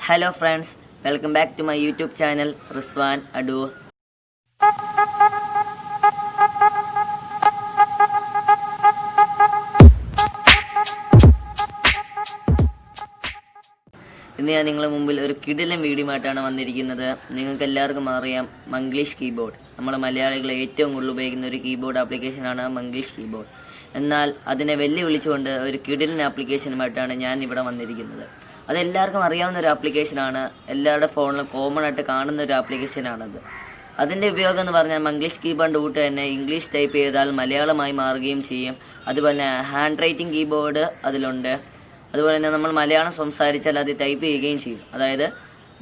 Hello friends, welcome back to my YouTube channel Rizwan Adu. ഇന്ന് ഞാൻ നിങ്ങളുടെ മുമ്പിൽ ഒരു കിടിലൻ വീഡിയോയുമായിട്ടാണ് വന്നിരിക്കുന്നത്. നിങ്ങൾക്ക് എല്ലാവർക്കും അറിയാം മംഗ്ലീഷ് കീബോർഡ്. നമ്മൾ മലയാളികൾ ഏറ്റവും കൂടുതൽ ഉപയോഗിക്കുന്ന ഒരു കീബോർഡ് ആപ്ലിക്കേഷനാണ് മംഗ്ലീഷ് കീബോർഡ്. എന്നാൽ അതിനെ വെല്ലുവിളിച്ചുകൊണ്ട് ഒരു കിടിലൻ ആപ്ലിക്കേഷനുമായിട്ടാണ് ഞാൻ ഇവിടെ വന്നിരിക്കുന്നത്. അതെല്ലാവർക്കും അറിയാവുന്ന ഒരു ആപ്ലിക്കേഷനാണ്. എല്ലാവരുടെ ഫോണിലും കോമൺ ആയിട്ട് കാണുന്ന ഒരു ആപ്ലിക്കേഷനാണത്. അതിൻ്റെ ഉപയോഗം എന്ന് പറഞ്ഞാൽ മംഗ്ലീഷ് കീബോർഡ് കൂട്ട് തന്നെ ഇംഗ്ലീഷ് ടൈപ്പ് ചെയ്താൽ മലയാളമായി മാറുകയും ചെയ്യും. അതുപോലെ തന്നെ ഹാൻഡ് റൈറ്റിംഗ് കീബോർഡ് അതിലുണ്ട്. അതുപോലെ തന്നെ നമ്മൾ മലയാളം സംസാരിച്ചാൽ അത് ടൈപ്പ് ചെയ്യുകയും ചെയ്യും. അതായത്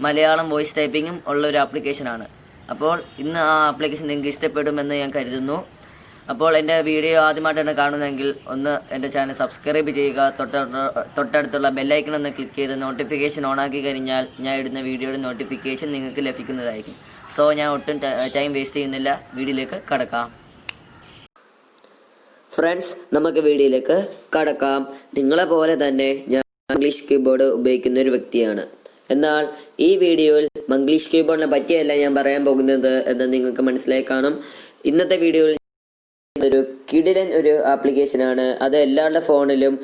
മലയാളം വോയിസ് ടൈപ്പിങ്ങും ഉള്ളൊരു ആപ്ലിക്കേഷനാണ്. അപ്പോൾ ഇന്ന് ആ ആപ്ലിക്കേഷൻ നിങ്ങൾക്ക് ഇഷ്ടപ്പെടുമെന്ന് ഞാൻ കരുതുന്നു. അപ്പോൾ എൻ്റെ വീഡിയോ ആദ്യമായിട്ടാണ് കാണുന്നതെങ്കിൽ ഒന്ന് എൻ്റെ ചാനൽ സബ്സ്ക്രൈബ് ചെയ്യുക. തൊട്ടടുത്തുള്ള ബെല്ലൈക്കൺ ഒന്ന് ക്ലിക്ക് ചെയ്ത് നോട്ടിഫിക്കേഷൻ ഓണാക്കി കഴിഞ്ഞാൽ ഞാൻ ഇടുന്ന വീഡിയോയുടെ നോട്ടിഫിക്കേഷൻ നിങ്ങൾക്ക് ലഭിക്കുന്നതായിരിക്കും. സോ ഞാൻ ഒട്ടും ടൈം വേസ്റ്റ് ചെയ്യുന്നില്ല, വീഡിയോയിലേക്ക് കടക്കാം. ഫ്രണ്ട്സ്, നമുക്ക് വീഡിയോയിലേക്ക് കടക്കാം. നിങ്ങളെ പോലെ തന്നെ ഞാൻ മംഗ്ലീഷ് കീബോർഡ് ഉപയോഗിക്കുന്ന ഒരു വ്യക്തിയാണ്. എന്നാൽ ഈ വീഡിയോയിൽ മംഗ്ലീഷ് കീബോർഡിനെ പറ്റിയല്ല ഞാൻ പറയാൻ പോകുന്നത് എന്ന് നിങ്ങൾക്ക് മനസ്സിലായി കാണും. ഇന്നത്തെ വീഡിയോയിൽ ഒരു കിടിലൻ ഒരു ആപ്ലിക്കേഷനാണ്. അത് എല്ലാവരുടെ ഫോണിലും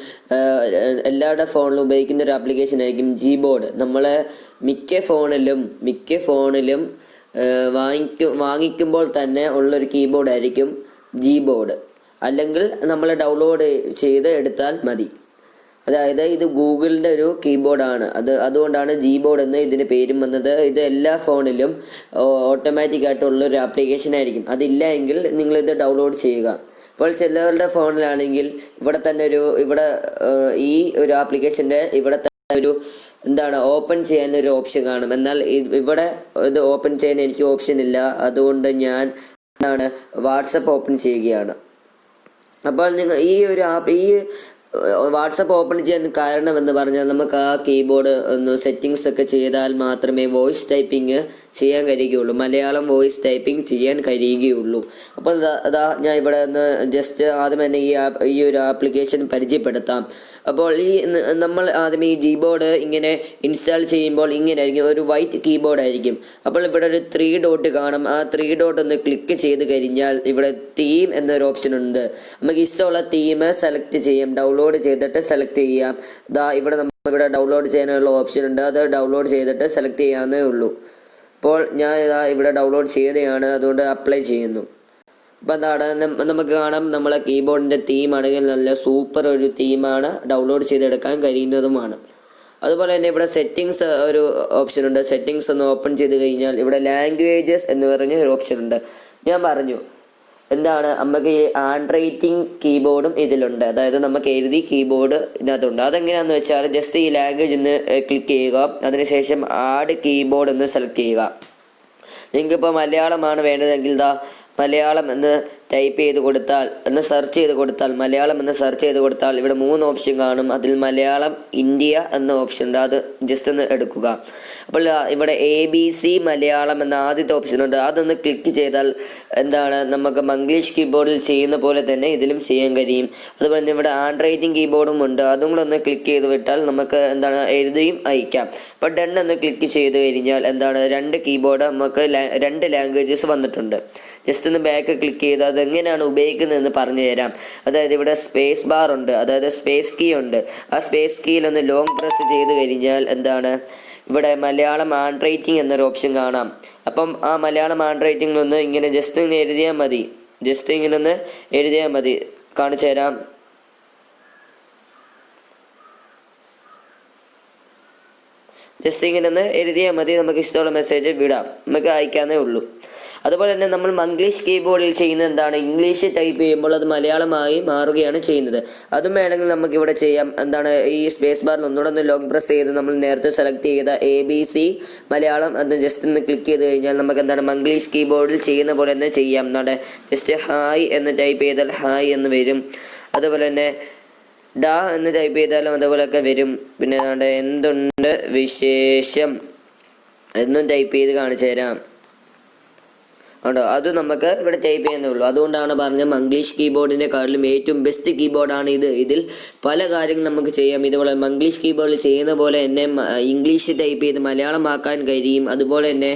ഉപയോഗിക്കുന്ന ഒരു ആപ്ലിക്കേഷൻ ആയിരിക്കും ജീബോർഡ്. നമ്മളെ മിക്ക ഫോണിലും വാങ്ങിക്കുമ്പോൾ തന്നെ ഉള്ളൊരു കീബോർഡ് ആയിരിക്കും ജീബോർഡ്. അല്ലെങ്കിൽ നമ്മൾ ഡൗൺലോഡ് ചെയ്ത് എടുത്താൽ മതി. അതായത് ഇത് ഗൂഗിളിൻ്റെ ഒരു കീബോർഡാണ്. അതുകൊണ്ടാണ് ജീബോർഡ് എന്ന് ഇതിന് പേരും വന്നത്. ഇത് എല്ലാ ഫോണിലും ഓട്ടോമാറ്റിക്കായിട്ടുള്ളൊരു ആപ്ലിക്കേഷൻ ആയിരിക്കും. അതില്ല എങ്കിൽ നിങ്ങളിത് ഡൗൺലോഡ് ചെയ്യുക. ഇപ്പോൾ ചിലവരുടെ ഫോണിലാണെങ്കിൽ ഈ ഒരു ആപ്ലിക്കേഷൻ്റെ ഇവിടെ തന്നെ ഒരു ഓപ്പൺ ചെയ്യാൻ ഒരു ഓപ്ഷൻ കാണും. എന്നാൽ ഇവിടെ ഇത് ഓപ്പൺ ചെയ്യാൻ എനിക്ക് ഓപ്ഷൻ ഇല്ല. അതുകൊണ്ട് ഞാൻ വാട്സപ്പ് ഓപ്പൺ ചെയ്യുകയാണ്. അപ്പോൾ നിങ്ങൾ ഈ വാട്സപ്പ് ഓപ്പൺ ചെയ്യാൻ കാരണം എന്ന് പറഞ്ഞാൽ നമുക്ക് ആ കീബോർഡ് ഒന്ന് സെറ്റിങ്സ് ഒക്കെ ചെയ്താൽ മാത്രമേ വോയിസ് ടൈപ്പിംഗ് ചെയ്യാൻ കഴിയുകയുള്ളൂ. മലയാളം വോയിസ് ടൈപ്പിംഗ് ചെയ്യാൻ കഴിയുകയുള്ളൂ. അപ്പോൾ ഞാൻ ഇവിടെ നിന്ന് ജസ്റ്റ് ആദ്യം തന്നെ ഈ ഒരു ആപ്ലിക്കേഷൻ പരിചയപ്പെടുത്താം. അപ്പോൾ നമ്മൾ ആദ്യം ഈ ജീബോർഡ് ഇങ്ങനെ ഇൻസ്റ്റാൾ ചെയ്യുമ്പോൾ ഇങ്ങനെ ആയിരിക്കും, ഒരു വൈറ്റ് കീബോർഡ് ആയിരിക്കും. അപ്പോൾ ഇവിടെ ഒരു 3 ഡോട്ട് കാണും. ആ 3 ഡോട്ട് ഒന്ന് ക്ലിക്ക് ചെയ്ത് കഴിഞ്ഞാൽ ഇവിടെ തീം എന്നൊരു ഓപ്ഷൻ ഉണ്ട്. നമുക്ക് ഇഷ്ടമുള്ള തീം സെലക്ട് ചെയ്യാം. ഡൗൺലോഡ് ചെയ്തിട്ട് സെലക്ട് ചെയ്യാം. ഇവിടെ നമുക്കിവിടെ ഡൗൺലോഡ് ചെയ്യാനുള്ള ഓപ്ഷൻ ഉണ്ട്. അത് ഡൗൺലോഡ് ചെയ്തിട്ട് സെലക്ട് ചെയ്യാവുന്നേ ഉള്ളൂ. അപ്പോൾ ഞാൻ ഇവിടെ ഡൗൺലോഡ് ചെയ്തതാണ്, അതുകൊണ്ട് അപ്ലൈ ചെയ്യുന്നു. അപ്പം നമുക്ക് കാണാം നമ്മളെ കീബോർഡിൻ്റെ തീമാണെങ്കിൽ നല്ല സൂപ്പർ ഒരു തീമാണ്, ഡൗൺലോഡ് ചെയ്തെടുക്കാൻ കഴിയുന്നതുമാണ്. അതുപോലെ തന്നെ ഇവിടെ സെറ്റിങ്സ് ഒരു ഓപ്ഷൻ ഉണ്ട്. സെറ്റിങ്സ് ഒന്ന് ഓപ്പൺ ചെയ്ത് കഴിഞ്ഞാൽ ഇവിടെ ലാംഗ്വേജസ് എന്ന് പറഞ്ഞ ഒരു ഓപ്ഷൻ ഉണ്ട്. ഞാൻ പറഞ്ഞു നമുക്ക് ഈ ഹാൻഡ് റൈറ്റിംഗ് കീബോർഡും ഇതിലുണ്ട്. അതായത് നമുക്ക് എഴുതി കീബോർഡ് ഇതിനകത്തുണ്ട്. അതെങ്ങനെയാണെന്ന് വെച്ചാൽ ജസ്റ്റ് ഈ ലാംഗ്വേജ് ഒന്ന് ക്ലിക്ക് ചെയ്യുക. അതിനുശേഷം ആഡ് കീബോർഡ് എന്ന് സെലക്ട് ചെയ്യുക. നിങ്ങൾക്കിപ്പോൾ മലയാളമാണ് വേണ്ടതെങ്കിൽ മലയാളം എന്ന് ടൈപ്പ് ചെയ്ത് കൊടുത്താൽ മലയാളം എന്ന് സെർച്ച് ചെയ്ത് കൊടുത്താൽ ഇവിടെ 3 ഓപ്ഷൻ കാണും. അതിൽ മലയാളം ഇന്ത്യ എന്ന ഓപ്ഷൻ ഉണ്ട്. അത് ജസ്റ്റ് ഒന്ന് എടുക്കുക. അപ്പോൾ ഇവിടെ ABC മലയാളം എന്ന ആദ്യത്തെ ഓപ്ഷൻ ഉണ്ട്. അതൊന്ന് ക്ലിക്ക് ചെയ്താൽ നമുക്ക് മംഗ്ലീഷ് കീബോർഡിൽ ചെയ്യുന്ന പോലെ തന്നെ ഇതിലും ചെയ്യാൻ കഴിയും. അതുപോലെ തന്നെ ഇവിടെ ഹാൻഡ് റൈറ്റിംഗ് കീബോർഡും ഉണ്ട്. അതും കൂടെ ഒന്ന് ക്ലിക്ക് ചെയ്ത് വിട്ടാൽ നമുക്ക് എഴുതിയും അയക്കാം. അപ്പോൾ ഡൺ എന്ന് ക്ലിക്ക് ചെയ്ത് കഴിഞ്ഞാൽ 2 കീബോർഡ് നമുക്ക് 2 ലാംഗ്വേജസ് വന്നിട്ടുണ്ട്. ജസ്റ്റ് ഒന്ന് ബാക്ക് ക്ലിക്ക് ചെയ്ത് അതെങ്ങനെയാണ് ഉപയോഗിക്കുന്നതെന്ന് പറഞ്ഞു തരാം. അതായത് ഇവിടെ സ്പേസ് ബാർ ഉണ്ട്, അതായത് സ്പേസ് കീ ഉണ്ട്. ആ സ്പേസ് കീയിൽ ഒന്ന് ലോങ് പ്രസ് ചെയ്ത് കഴിഞ്ഞാൽ ഇവിടെ മലയാളം ഹാൻഡ് റൈറ്റിംഗ് എന്നൊരു ഓപ്ഷൻ കാണാം. അപ്പം ആ മലയാളം ഹാൻഡ് റൈറ്റിംഗ് ഒന്ന് ഇങ്ങനെ ജസ്റ്റ് ഇങ്ങനെ എഴുതിയാൽ മതി. കാണിച്ചു തരാം. ജസ്റ്റ് ഇങ്ങനെ ഒന്ന് എഴുതിയാൽ മതി. നമുക്ക് ഇഷ്ടമുള്ള മെസ്സേജ് വിടാം, നമുക്ക് അയക്കാന്നേ ഉള്ളൂ. അതുപോലെ തന്നെ നമ്മൾ മംഗ്ലീഷ് കീബോർഡിൽ ചെയ്യുന്നത് ഇംഗ്ലീഷ് ടൈപ്പ് ചെയ്യുമ്പോൾ അത് മലയാളമായി മാറുകയാണ് ചെയ്യുന്നത്. അതും വേണമെങ്കിൽ നമുക്കിവിടെ ചെയ്യാം. ഈ സ്പേസ് ബാറിൽ ഒന്നുകൂടെ ഒന്ന് ലോങ് പ്രസ് ചെയ്ത് നമ്മൾ നേരത്തെ സെലക്ട് ചെയ്ത ABC മലയാളം എന്ന് ജസ്റ്റ് ഒന്ന് ക്ലിക്ക് ചെയ്ത് കഴിഞ്ഞാൽ നമുക്ക് മംഗ്ലീഷ് കീബോർഡിൽ ചെയ്യുന്ന പോലെ തന്നെ ചെയ്യാം. ജസ്റ്റ് ഹായ് എന്ന് ടൈപ്പ് ചെയ്താൽ ഹായ് എന്ന് വരും. അതുപോലെ തന്നെ എന്ന് ടൈപ്പ് ചെയ്താലും അതുപോലെയൊക്കെ വരും. പിന്നെ എന്തുണ്ട് വിശേഷം എന്നും ടൈപ്പ് ചെയ്ത് കാണിച്ചു തരാം. ഉണ്ടോ, അത് നമുക്ക് ഇവിടെ ടൈപ്പ് ചെയ്യുന്നേ ഉള്ളൂ. അതുകൊണ്ടാണ് പറഞ്ഞത് മംഗ്ലീഷ് കീബോർഡിനെക്കാട്ടിലും ഏറ്റവും ബെസ്റ്റ് കീബോർഡാണ് ഇത്. ഇതിൽ പല കാര്യങ്ങൾ നമുക്ക് ചെയ്യാം. ഇതുപോലെ മംഗ്ലീഷ് കീബോർഡിൽ ചെയ്യുന്ന പോലെ തന്നെ ഇംഗ്ലീഷ് ടൈപ്പ് ചെയ്ത് മലയാളമാക്കാൻ കഴിയും. അതുപോലെ തന്നെ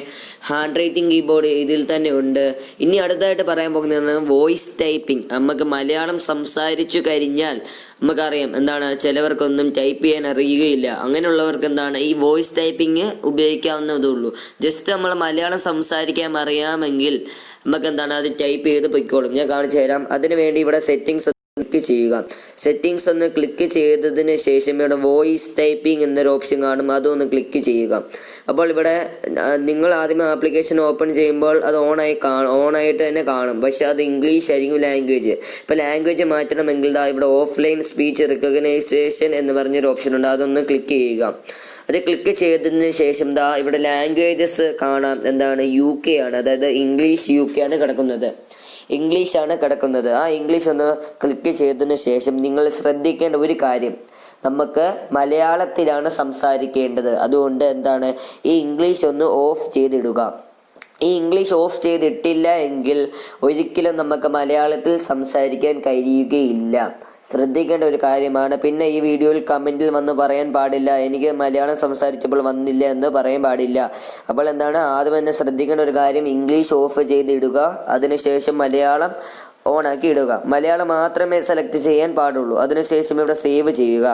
ഹാൻഡ് റൈറ്റിംഗ് കീബോർഡ് ഇതിൽ തന്നെ ഉണ്ട്. ഇനി അടുത്തായിട്ട് പറയാൻ പോകുന്നത് വോയിസ് ടൈപ്പിംഗ്. നമുക്ക് മലയാളം സംസാരിച്ചു കഴിഞ്ഞാൽ നമുക്കറിയാം എന്താണ്, ചിലവർക്കൊന്നും ടൈപ്പ് ചെയ്യാൻ അറിയുകയില്ല. അങ്ങനെയുള്ളവർക്ക് എന്താണ് ഈ വോയിസ് ടൈപ്പിംഗ് ഉപയോഗിക്കാവുന്നതേ ഉള്ളൂ. ജസ്റ്റ് നമ്മൾ മലയാളം സംസാരിക്കാൻ അറിയാമെങ്കിൽ നമുക്ക് എന്താണ് അത് ടൈപ്പ് ചെയ്ത് പൊയ്ക്കോളും. ഞാൻ കാണിച്ചു തരാം. അതിനുവേണ്ടി ഇവിടെ സെറ്റിങ്സ് ക്ലിക്ക് ചെയ്യുക. സെറ്റിങ്സ് ഒന്ന് ക്ലിക്ക് ചെയ്തതിന് ശേഷം ഇവിടെ വോയിസ് ടൈപ്പിംഗ് എന്നൊരു ഓപ്ഷൻ കാണും, അതൊന്ന് ക്ലിക്ക് ചെയ്യുക. അപ്പോൾ ഇവിടെ നിങ്ങൾ ആദ്യമേ ആപ്ലിക്കേഷൻ ഓപ്പൺ ചെയ്യുമ്പോൾ അത് ഓണായിട്ട് തന്നെ കാണും. പക്ഷെ അത് ഇംഗ്ലീഷ് ആയിരിക്കും ലാംഗ്വേജ്. ഇപ്പോൾ ലാംഗ്വേജ് മാറ്റണമെങ്കിൽ ഇവിടെ ഓഫ്ലൈൻ സ്പീച്ച് റെക്കഗ്നൈസേഷൻ എന്ന് പറഞ്ഞൊരു ഓപ്ഷൻ ഉണ്ട്, അതൊന്ന് ക്ലിക്ക് ചെയ്യുക. അത് ക്ലിക്ക് ചെയ്തതിന് ശേഷം ഇവിടെ ലാംഗ്വേജസ് കാണാം. എന്താണ്, UK ആണ്, അതായത് ഇംഗ്ലീഷ് UK ആണ് കിടക്കുന്നത്. ഇംഗ്ലീഷാണ് കിടക്കുന്നത്. ആ ഇംഗ്ലീഷ് ഒന്ന് ക്ലിക്ക് ചെയ്തതിന് ശേഷം നിങ്ങൾ ശ്രദ്ധിക്കേണ്ട ഒരു കാര്യം, നമുക്ക് മലയാളത്തിലാണ് സംസാരിക്കേണ്ടത്. അതുകൊണ്ട് എന്താണ്, ഈ ഇംഗ്ലീഷ് ഒന്ന് ഓഫ് ചെയ്തിടുക. ഈ ഇംഗ്ലീഷ് ഓഫ് ചെയ്തിട്ടില്ല എങ്കിൽ ഒരിക്കലും നമുക്ക് മലയാളത്തിൽ സംസാരിക്കാൻ കഴിയുകയില്ല. ശ്രദ്ധിക്കേണ്ട ഒരു കാര്യമാണ്. പിന്നെ ഈ വീഡിയോയിൽ കമൻറ്റിൽ വന്ന് പറയാൻ പാടില്ല എനിക്ക് മലയാളം സംസാരിച്ചപ്പോൾ വന്നില്ല എന്ന് പറയാൻ പാടില്ല. അപ്പോൾ എന്താണ്, ആദ്യം തന്നെ ശ്രദ്ധിക്കേണ്ട ഒരു കാര്യം, ഇംഗ്ലീഷ് ഓഫ് ചെയ്തിടുക. അതിനുശേഷം മലയാളം ഓണാക്കി ഇടുക. മലയാളം മാത്രമേ സെലക്ട് ചെയ്യാൻ പാടുള്ളൂ. അതിനുശേഷം ഇവിടെ സേവ് ചെയ്യുക.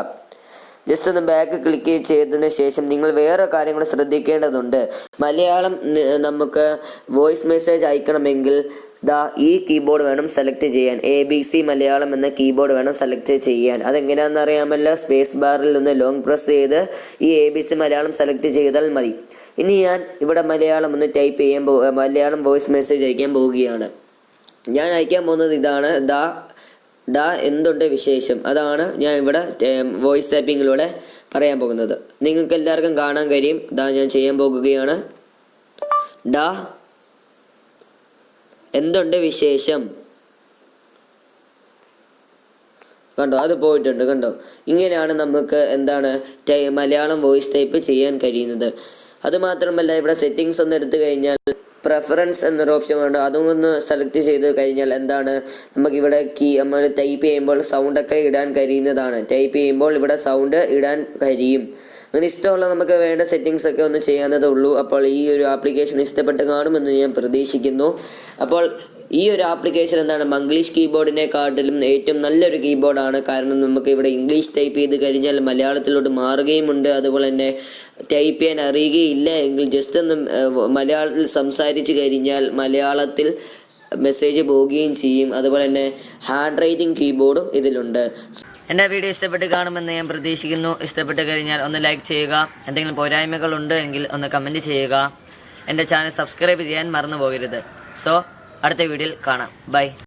ജസ്റ്റ് ഒന്ന് ബാക്ക് ക്ലിക്ക് ചെയ്തതിന് ശേഷം നിങ്ങൾ വേറെ കാര്യങ്ങൾ ശ്രദ്ധിക്കേണ്ടതുണ്ട്. മലയാളം നമുക്ക് വോയിസ് മെസ്സേജ് അയക്കണമെങ്കിൽ ഈ കീബോർഡ് വേണം സെലക്ട് ചെയ്യാൻ. ABC മലയാളം എന്ന കീബോർഡ് വേണം സെലക്ട് ചെയ്യാൻ. അതെങ്ങനെയാണെന്ന് അറിയാമല്ലോ. സ്പേസ് ബാറിൽ ഒന്ന് ലോങ് പ്രസ് ചെയ്ത് ഈ ABC മലയാളം സെലക്ട് ചെയ്താൽ മതി. ഇനി ഞാൻ ഇവിടെ മലയാളം ഒന്ന് ടൈപ്പ് ചെയ്യാൻ മലയാളം വോയിസ് മെസ്സേജ് അയക്കാൻ പോവുകയാണ്. ഞാൻ അയക്കാൻ പോകുന്നത് ഇതാണ്, എന്തുണ്ട് വിശേഷം. അതാണ് ഞാൻ ഇവിടെ വോയിസ് ടൈപ്പിങ്ങിലൂടെ പറയാൻ പോകുന്നത്. നിങ്ങൾക്ക് എല്ലാവർക്കും കാണാൻ കഴിയും. ഞാൻ ചെയ്യാൻ പോകുകയാണ്. എന്തുണ്ട് വിശേഷം. കണ്ടോ, അത് പോയിട്ടുണ്ട്. കണ്ടോ, ഇങ്ങനെയാണ് നമുക്ക് എന്താണ് മലയാളം വോയിസ് ടൈപ്പ് ചെയ്യാൻ കഴിയുന്നത്. അതുമാത്രമല്ല, ഇവിടെ സെറ്റിങ്സ് ഒന്ന് എടുത്തു കഴിഞ്ഞാൽ പ്രെഫറൻസ് എന്നൊരു ഓപ്ഷൻ ഉണ്ട്, അതും ഒന്ന് സെലക്ട് ചെയ്ത് കഴിഞ്ഞാൽ എന്താണ്, നമുക്കിവിടെ നമ്മൾ ടൈപ്പ് ചെയ്യുമ്പോൾ സൗണ്ടൊക്കെ ഇടാൻ കഴിയുന്നതാണ്. ടൈപ്പ് ചെയ്യുമ്പോൾ ഇവിടെ സൗണ്ട് ഇടാൻ കഴിയും. അങ്ങനെ ഇഷ്ടമുള്ള നമുക്ക് വേണ്ട സെറ്റിങ്സ് ഒക്കെ ഒന്ന് ചെയ്യാവുന്നതേ ഉള്ളൂ. അപ്പോൾ ഈ ഒരു ആപ്ലിക്കേഷൻ ഇഷ്ടപ്പെട്ട് കാണുമെന്ന് ഞാൻ പ്രതീക്ഷിക്കുന്നു. അപ്പോൾ ഈ ഒരു ആപ്ലിക്കേഷൻ എന്താണ്, മംഗ്ലീഷ് കീബോർഡിനെക്കാട്ടിലും ഏറ്റവും നല്ലൊരു കീബോർഡാണ്. കാരണം നമുക്ക് ഇവിടെ ഇംഗ്ലീഷ് ടൈപ്പ് ചെയ്ത് കഴിഞ്ഞാൽ മലയാളത്തിലോട്ട് മാറുകയുമുണ്ട്. അതുപോലെ തന്നെ ടൈപ്പ് ചെയ്യാൻ അറിയുകയില്ല എങ്കിൽ ജസ്റ്റ് ഒന്ന് മലയാളത്തിൽ സംസാരിച്ച് കഴിഞ്ഞാൽ മലയാളത്തിൽ മെസ്സേജ് പോവുകയും ചെയ്യും. അതുപോലെ തന്നെ ഹാൻഡ് റൈറ്റിംഗ് കീബോർഡും ഇതിലുണ്ട്. എൻ്റെ വീഡിയോ ഇഷ്ടപ്പെട്ട് കാണുമെന്ന് ഞാൻ പ്രതീക്ഷിക്കുന്നു. ഇഷ്ടപ്പെട്ട് കഴിഞ്ഞാൽ ഒന്ന് ലൈക്ക് ചെയ്യുക. എന്തെങ്കിലും പോരായ്മകളുണ്ട് എങ്കിൽ ഒന്ന് കമൻറ്റ് ചെയ്യുക. എൻ്റെ ചാനൽ സബ്സ്ക്രൈബ് ചെയ്യാൻ മറന്നു പോകരുത്. സോ അടുത്ത വീഡിയോയിൽ കാണാം. ബൈ.